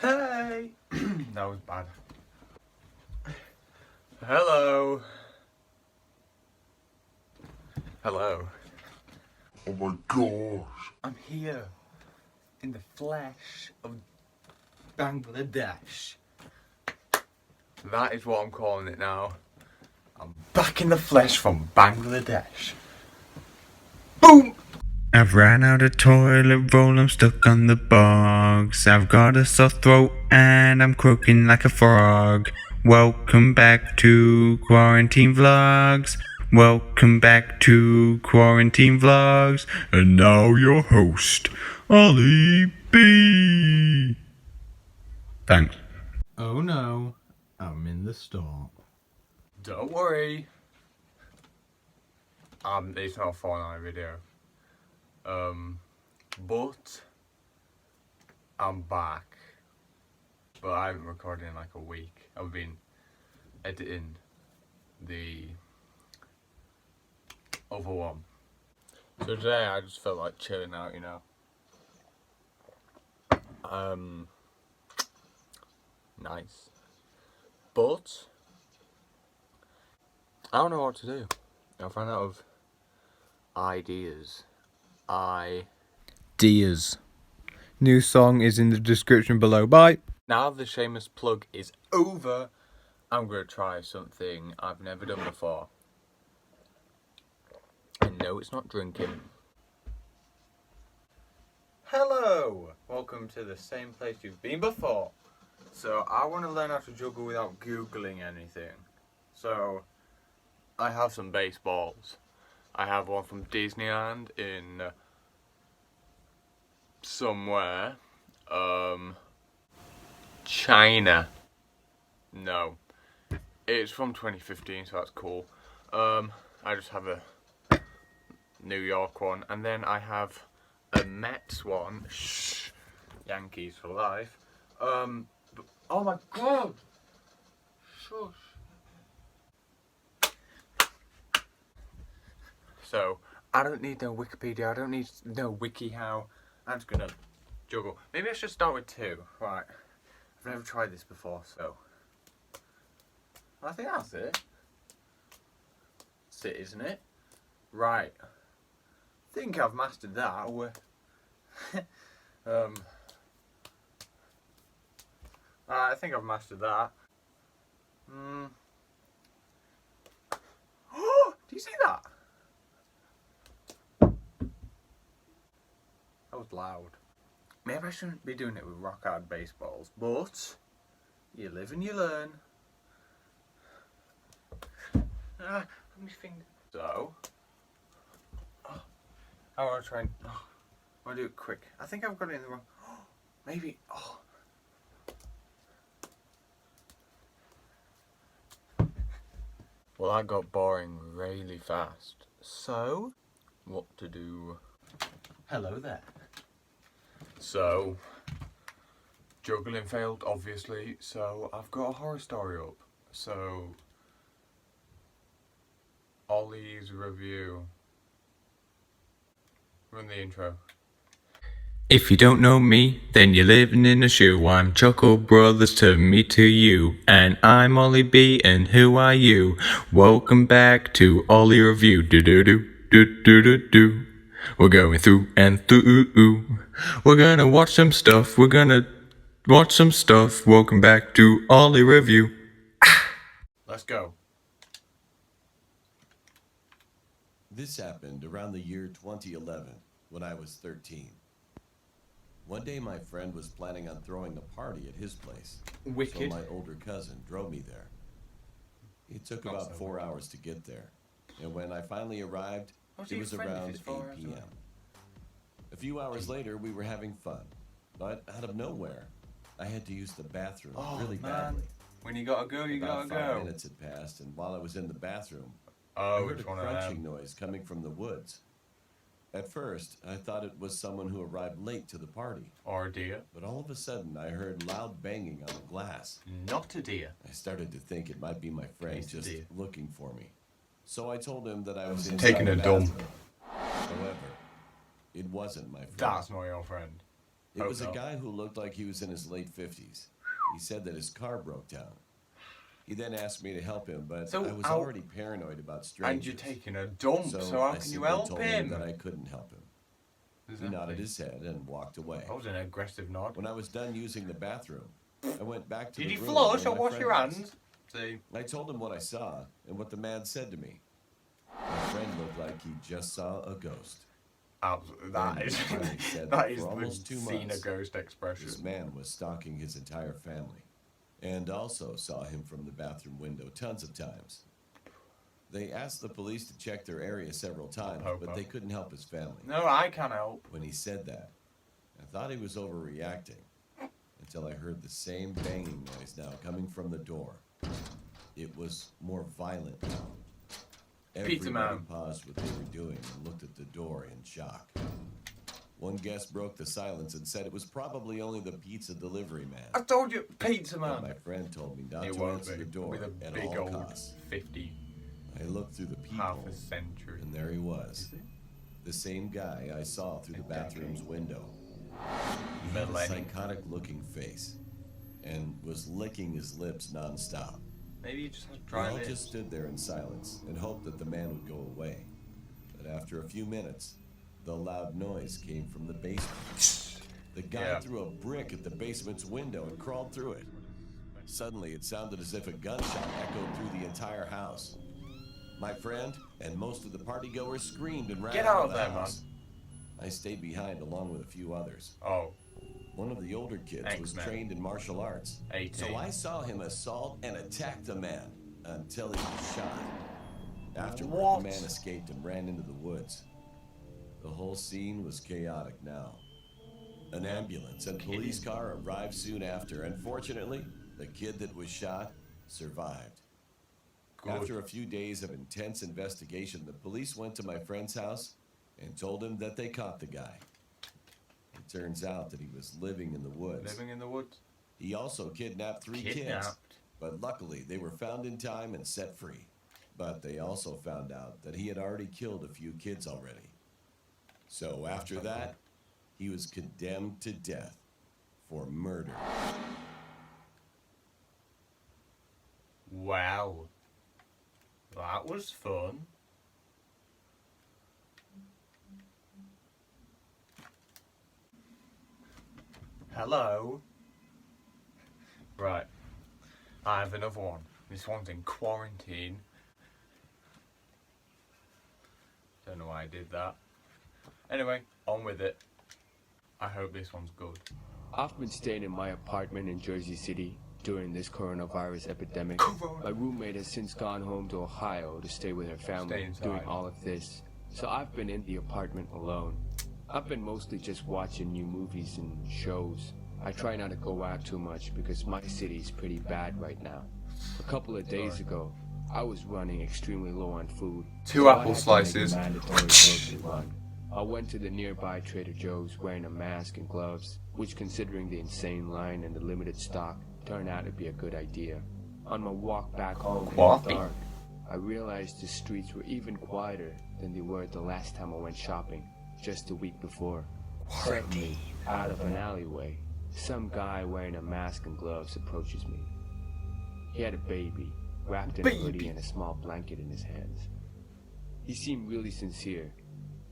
Hey! That was bad. Hello. Hello. Oh my gosh. I'm here in the flesh of Bangladesh. That is what I'm calling it now. I'm back in the flesh from Bangladesh. Boom! I've ran out of toilet roll, I'm stuck on the box. I've got a sore throat and I'm croaking like a frog. Welcome back to Quarantine Vlogs. Welcome back to Quarantine Vlogs. And now your host, Ollie B. Thanks. Oh no, I'm in the store. Don't worry. It's not a Fortnite video. But I'm back. But I haven't recorded in like a week. I've been editing the other one. So today I just felt like chilling out, you know. Nice. But I don't know what to do. I've run out of ideas. Ideas. New song is in the description below. Bye. Now the shameless plug is over, I'm going to try something I've never done before. And no, it's not drinking. Hello! Welcome to the same place you've been before. So I want to learn how to juggle without Googling anything. So I have some baseballs. I have one from Disneyland in somewhere. China. No. It's from 2015, so that's cool. I just have a New York one. And then I have a Mets one. Shh. Yankees for life. Oh my god! Shush. So, I don't need no Wikipedia, I don't need no WikiHow. I'm just gonna juggle. Maybe I should start with two. Right. I've never tried this before, so. I think that's it. That's it, isn't it? Right. I think I've mastered that. I think I've mastered that. Do you see that? That was loud. Maybe I shouldn't be doing it with rock hard baseballs, but you live and you learn. Let me think. So, I want to try and. I want to do it quick. I think I've got it in the wrong. Maybe. Well, that got boring really fast. So, what to do? Hello there. So, juggling failed, obviously, so I've got a horror story up. So, Ollie's review. Run the intro. If you don't know me, then you're living in a shoe. I'm Chuckle Brothers to me to you. And I'm Ollie B, and who are you? Welcome back to Ollie Review. Do. We're going through and through. We're gonna watch some stuff. Welcome back to Ollie Review. Let's go. This happened around the year 2011, when I was 13. One day my friend was planning on throwing a party at his place. Wicked. So my older cousin drove me there. It took about 4 hours to get there. And when I finally arrived, it was around 8 p.m. A few hours later, we were having fun. But out of nowhere, I had to use the bathroom really badly. When you gotta go, you About gotta 5 go. minutes had passed, and while I was in the bathroom, I heard a crunching noise coming from the woods. At first, I thought it was someone who arrived late to the party. Or a deer. But all of a sudden, I heard loud banging on the glass. Not a deer. I started to think it might be my friend It's a just deer. looking for me. So I told him that I was inside Taking the a dump. bathroom. However, it wasn't my friend. That's not your friend. It was no. a guy who looked like he was in his late 50s. He said that his car broke down. He then asked me to help him, but So I was already paranoid about strangers. And you're taking a dump, so how can you I help told him? that I couldn't help him. Exactly. He nodded his head and walked away. That was an aggressive nod. When I was done using the bathroom, I went back to Did the you room flush where or my wash friend your was. hands? See? I told him what I saw and what the man said to me. My friend looked like he just saw a ghost. Absolutely. That Then is he finally said that is for almost the 2 seen a months, ghost expression. This man was stalking his entire family, and also saw him from the bathroom window tons of times. They asked the police to check their area several times, but they couldn't help his family. No, I can help. When he said that, I thought he was overreacting, until I heard the same banging noise now coming from the door. It was more violent now. Pizza Everybody man. paused what they were doing and looked at the door in shock. One guest broke the silence and said it was probably only the pizza delivery man. I told you, pizza But my man. friend told me not It to won't answer be. the door With a at big all old costs. 50, I looked through the half peephole, a century. and there he was. The same guy I saw through the bathroom's window. He had a Millennium. psychotic-looking face and was licking his lips nonstop. Maybe you just had We dry all lips. just stood there in silence and hoped that the man would go away. But after a few minutes, the loud noise came from the basement. The guy Yeah. threw a brick at the basement's window and crawled through it. Suddenly, it sounded as if a gunshot echoed through the entire house. My friend and most of the partygoers screamed and ran Get out out of the there, house. I stayed behind along with a few others. Oh, One of the older kids was X-Men. trained in martial arts. 18. So I saw him assault and attack the man until he was shot. Afterward, What? the man escaped and ran into the woods. The whole scene was chaotic now. An ambulance and police car arrived soon after, and fortunately, the kid that was shot survived. good. After a few days of intense investigation, the police went to my friend's house and told him that they caught the guy. It turns out that he was living in the woods. Living in the woods. He also kidnapped 3 kids, Kidnapped. but luckily they were found in time and set free. But they also found out that he had already killed a few kids already. So after that, he was condemned to death for murder. Wow. That was fun. Hello. Right. I have another one. This one's in quarantine. Don't know why I did that. Anyway, on with it. I hope this one's good. I've been staying in my apartment in Jersey City during this coronavirus epidemic. Corona. My roommate has since gone home to Ohio to stay with her Stay family inside. during all of this. So I've been in the apartment alone. I've been mostly just watching new movies and shows. I try not to go out too much because my city is pretty bad right now. A couple of days ago, I was running extremely low on food. Two so I apple had to make a slices. mandatory grocery run. I went to the nearby Trader Joe's wearing a mask and gloves, which considering the insane line and the limited stock, turned out to be a good idea. On my walk back home in the Coffee. dark, I realized the streets were even quieter than they were the last time I went shopping, just a week before. Suddenly, out of an alleyway, some guy wearing a mask and gloves approaches me. He had a baby, wrapped in a hoodie and a small blanket in his hands. He seemed really sincere,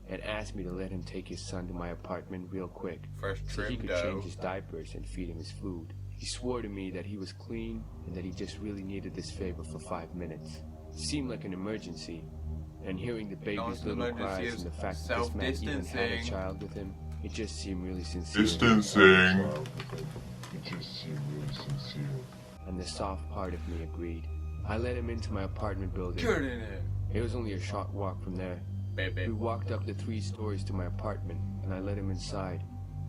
and asked me to let him take his son to my apartment real quick Fresh so he trim could dough. change his diapers and feed him his food. He swore to me that he was clean and that he just really needed this favor for 5 minutes. It seemed like an emergency, and hearing the baby's it's an little emergency, cries it's and the fact that this man even had a self-distancing. child with him, it just seemed really sincere. Distancing. And the soft part of me agreed. I let him into my apartment building. Get in here, It was only a short walk from there. baby. We walked up the 3 stories to my apartment, and I let him inside,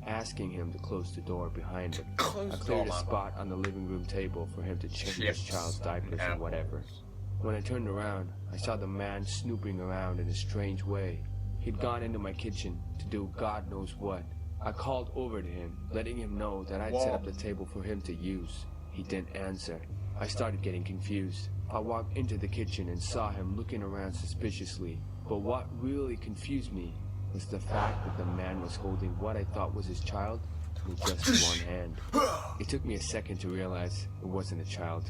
asking him to close the door behind him. Close I the cleared a door, man. spot on the living room table for him to change his Chips child's diapers and and whatever. apples. When I turned around, I saw the man snooping around in a strange way. He'd gone into my kitchen to do God knows what. I called over to him, letting him know that I'd set up the table for him to use. He didn't answer. I started getting confused. I walked into the kitchen and saw him looking around suspiciously. But what really confused me was the fact that the man was holding what I thought was his child with just one hand. It took me a second to realize it wasn't a child.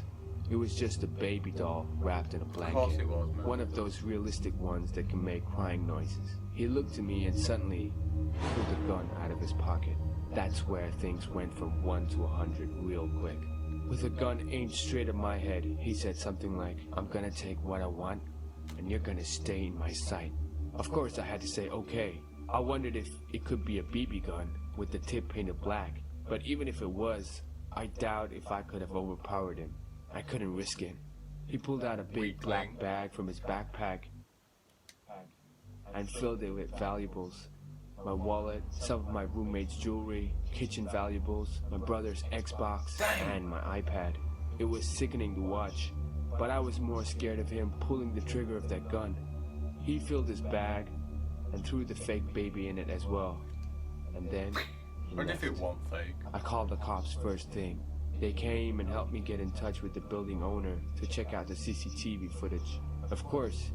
It was just a baby doll wrapped in a course blanket. it was, man. One of those realistic ones that can make crying noises. He looked at me and suddenly pulled a gun out of his pocket. That's where things went from 1 to 100 real quick. With a gun aimed straight at my head, he said something like, "I'm gonna take what I want, and you're gonna stay in my sight." Of course I had to say okay. I wondered if it could be a BB gun with the tip painted black, but even if it was, I doubt if I could have overpowered him. I couldn't risk it. He pulled out a big black bag from his backpack and filled it with valuables. My wallet, some of my roommate's jewelry, kitchen valuables, my brother's Xbox, and my iPad. It was sickening to watch, but I was more scared of him pulling the trigger of that gun. He filled his bag and threw the fake baby in it as well. And then he What left. if it wasn't fake? I called the cops first thing. They came and helped me get in touch with the building owner to check out the CCTV footage. Of course,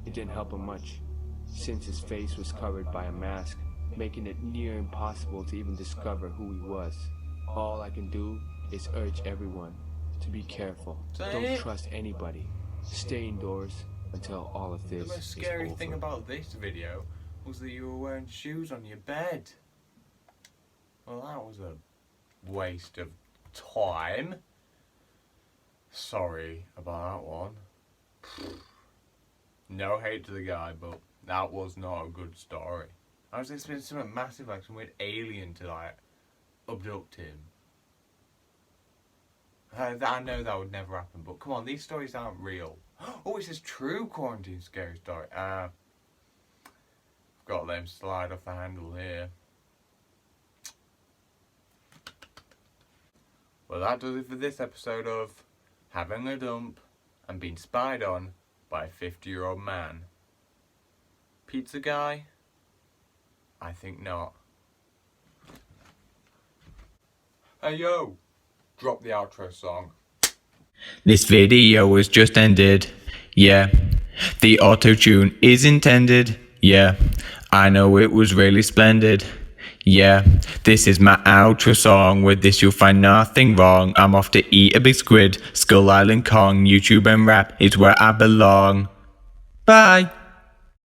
it didn't help him much, since his face was covered by a mask, making it near impossible to even discover who he was. All I can do is urge everyone to be careful. Don't trust anybody. Stay indoors until all of The this most is scary over. thing about this video was that you were wearing shoes on your bed. Well, that was a waste of time. Sorry about that one. No hate to the guy, but that was not a good story. I was expecting something massive, like some weird alien to like abduct him. I know that would never happen, but come on, these stories aren't real. Oh, it says true quarantine scary story. I've got them slide off the handle here. Well, that does it for this episode of Having a Dump and Being Spied On by a 50-year-old man. Pizza guy? I think not. Hey yo! Drop the outro song. This video was just ended. Yeah, the auto-tune is intended. Yeah, I know it was really splendid. Yeah, this is my outro song. With this you'll find nothing wrong. I'm off to eat a big squid. Skull Island Kong, YouTube and rap is where I belong. Bye!